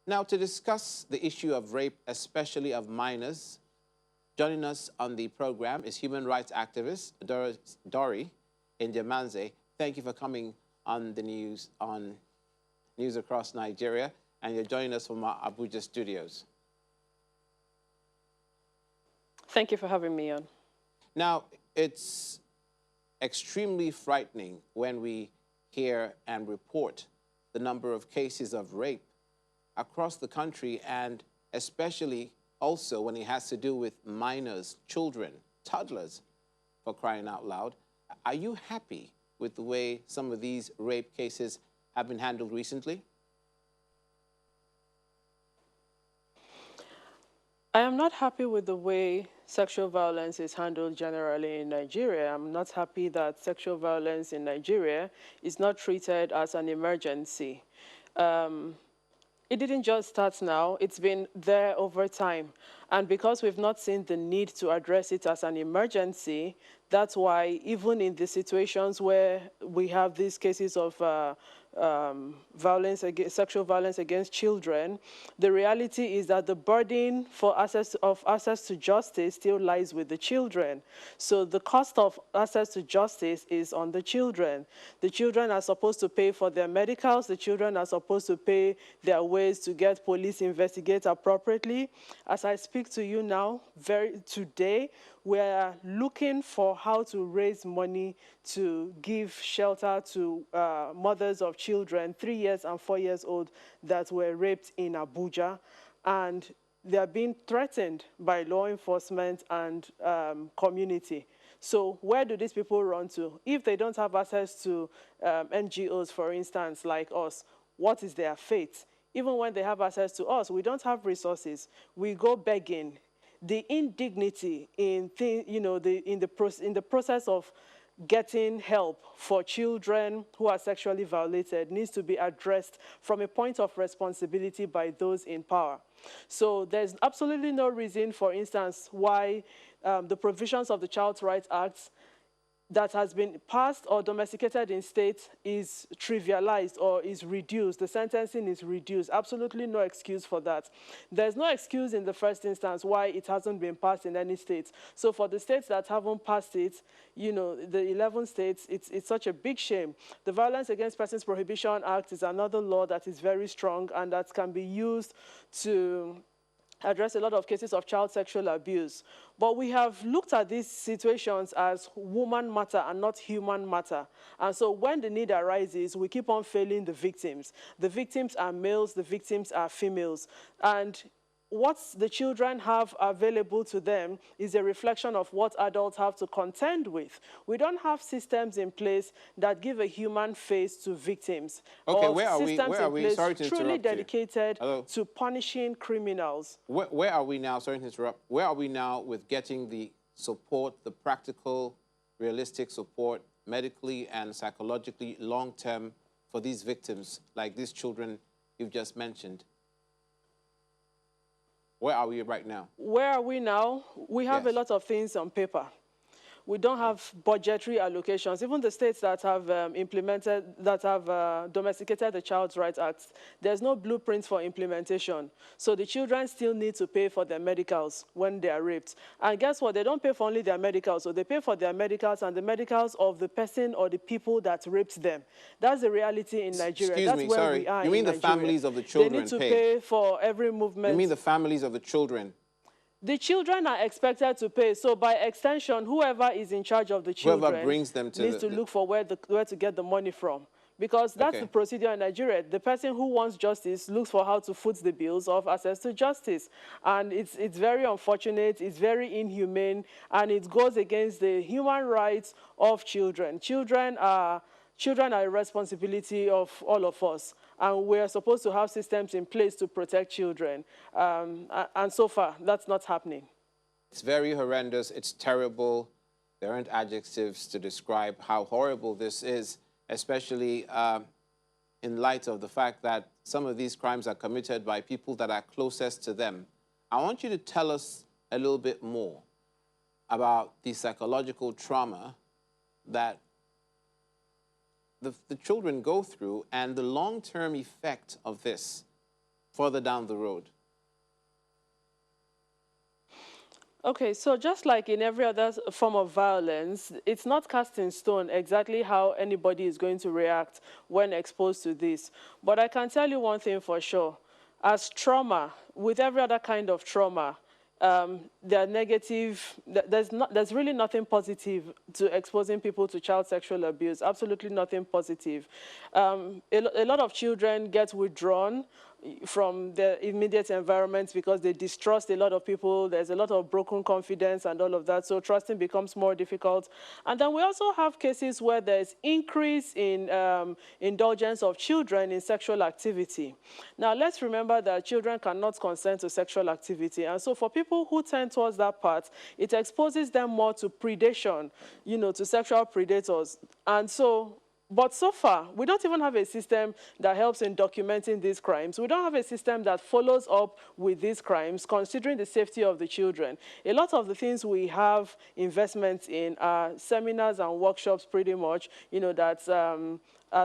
Now, to discuss the issue of rape, especially of minors, joining us on the program is human rights activist Dori Ndiamanze. Thank you for coming on the news, on News Across Nigeria, and you're joining us from our Abuja studios. Thank you for having me on. Now, it's extremely frightening when we hear and report the number of cases of rape across the country, and especially also when it has to do with minors, children, toddlers, for crying out loud. Are you happy with the way some of these rape cases have been handled recently? I am not happy with the way sexual violence is handled generally in Nigeria. I'm not happy that sexual violence in Nigeria is not treated as an emergency. It didn't just start now, it's been there over time. And because we've not seen the need to address it as an emergency, that's why even in the situations where we have these cases of sexual violence against children, the reality is that the burden for access to justice still lies with the children. So the cost of access to justice is on the children. The children are supposed to pay for their medicals. The children are supposed to pay their ways to get police investigate appropriately. As I speak to you now, today, we are looking for how to raise money to give shelter to mothers of children 3 years and 4 years old that were raped in Abuja. And they are being threatened by law enforcement and community. So where do these people run to? If they don't have access to NGOs, for instance, like us, what is their fate? Even when they have access to us, we don't have resources. We go begging. The indignity in the process of getting help for children who are sexually violated needs to be addressed from a point of responsibility by those in power. So there's absolutely no reason, for instance, why the provisions of the Child Rights Act that has been passed or domesticated in states is trivialized or is reduced. The sentencing is reduced. Absolutely no excuse for that. There's no excuse in the first instance why it hasn't been passed in any states. So for the states that haven't passed it, you know, the 11 states, it's such a big shame. The Violence Against Persons Prohibition Act is another law that is very strong and that can be used to address a lot of cases of child sexual abuse. But we have looked at these situations as woman matter and not human matter. And so when the need arises, we keep on failing the victims. The victims are males, the victims are females. And what the children have available to them is a reflection of what adults have to contend with. We don't have systems in place that give a human face to victims. Okay, or where are we? systems Where are in we? place Sorry to truly interrupt you. dedicated Hello? to punishing criminals. Where are we now? Sorry to interrupt. Where are we now with getting the support, the practical, realistic support, medically and psychologically, long-term, for these victims, like these children you've just mentioned? Where are we right now? Where are we now? We have a lot of things on paper. We don't have budgetary allocations. Even the states that have domesticated the Child Rights Act, there's no blueprint for implementation. So the children still need to pay for their medicals when they are raped. And guess what? They don't pay for only their medicals. So they pay for their medicals and the medicals of the person or the people that raped them. That's the reality in Nigeria. Excuse me, sorry. We are You mean in the Nigeria. families of the children They need to pay for every movement. You mean the families of the children? The children are expected to pay. So by extension, whoever is in charge of the children Whoever brings them to needs to look for where to get the money from. Because that's the procedure in Nigeria. The person who wants justice looks for how to foot the bills of access to justice. And it's very unfortunate, it's very inhumane, and it goes against the human rights of children. Children are a responsibility of all of us. And we're supposed to have systems in place to protect children. And so far, that's not happening. It's very horrendous. It's terrible. There aren't adjectives to describe how horrible this is, especially in light of the fact that some of these crimes are committed by people that are closest to them. I want you to tell us a little bit more about the psychological trauma that the children go through and the long-term effect of this further down the road? Okay, so just like in every other form of violence, it's not cast in stone exactly how anybody is going to react when exposed to this. But I can tell you one thing for sure. As trauma, with every other kind of trauma, there are negative, there's really nothing positive to exposing people to child sexual abuse, absolutely nothing positive. A lot of children get withdrawn from their immediate environment because they distrust a lot of people. There's a lot of broken confidence and all of that, so trusting becomes more difficult. And then we also have cases where there's increase in indulgence of children in sexual activity. Now, let's remember that children cannot consent to sexual activity, and so for people who tend towards that part, it exposes them more to predation, to sexual predators. And so, but so far, we don't even have a system that helps in documenting these crimes. We don't have a system that follows up with these crimes, considering the safety of the children. A lot of the things we have investments in are seminars and workshops, pretty much, that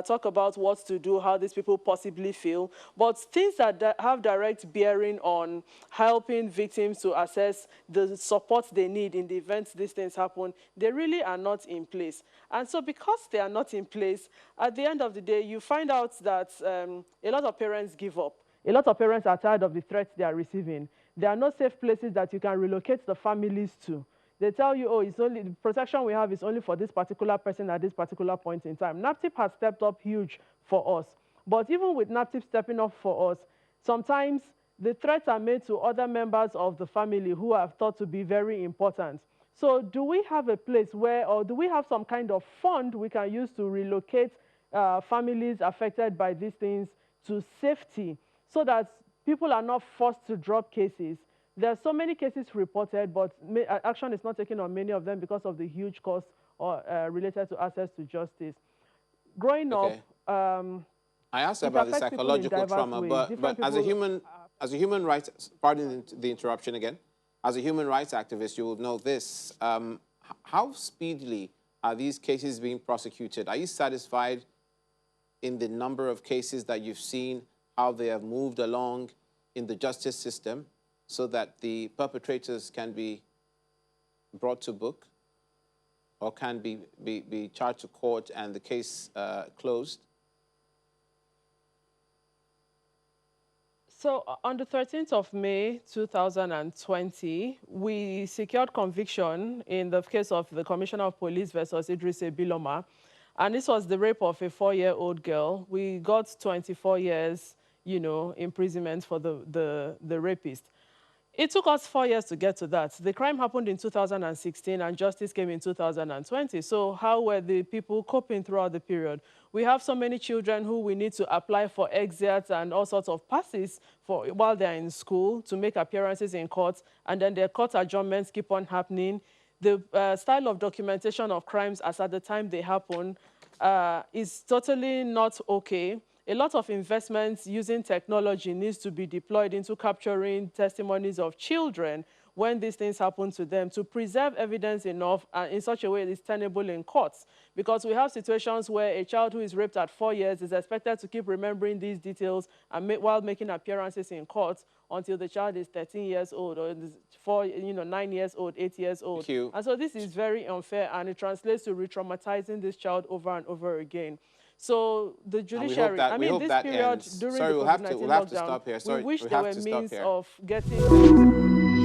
talk about what to do, how these people possibly feel, but things that have direct bearing on helping victims to assess the support they need in the event these things happen, they really are not in place. And so because they are not in place, at the end of the day, you find out that a lot of parents give up. A lot of parents are tired of the threats they are receiving. There are no safe places that you can relocate the families to. They tell you, oh, it's only the protection we have is only for this particular person at this particular point in time. NAPTIP has stepped up huge for us. But even with NAPTIP stepping up for us, sometimes the threats are made to other members of the family who are thought to be very important. So do we have a place where, or do we have some kind of fund we can use to relocate families affected by these things to safety so that people are not forced to drop cases? There are so many cases reported, but action is not taken on many of them because of the huge cost related to access to justice. Growing up, I asked about the psychological trauma, but as a human rights, pardon the interruption again, as a human rights activist, you will know this. How speedily are these cases being prosecuted? Are you satisfied in the number of cases that you've seen, how they have moved along in the justice system, so that the perpetrators can be brought to book or can be charged to court and the case closed? So on the 13th of May, 2020, we secured conviction in the case of the Commissioner of Police versus Idris Biloma. And this was the rape of a 4-year-old girl. We got 24 years, imprisonment for the rapist. It took us 4 years to get to that. The crime happened in 2016 and justice came in 2020. So how were the people coping throughout the period? We have so many children who we need to apply for exits and all sorts of passes while they're in school to make appearances in court, and then their court adjournments keep on happening. The style of documentation of crimes as at the time they happen is totally not okay. A lot of investments using technology needs to be deployed into capturing testimonies of children when these things happen to them to preserve evidence enough in such a way that it's tenable in courts. Because we have situations where a child who is raped at 4 years is expected to keep remembering these details and while making appearances in court until the child is 13 years old or 9 years old, 8 years old. Thank you. And so this is very unfair, and it translates to re-traumatizing this child over and over again. So the judiciary, this period during the COVID-19 lockdown, we wish there were means of getting...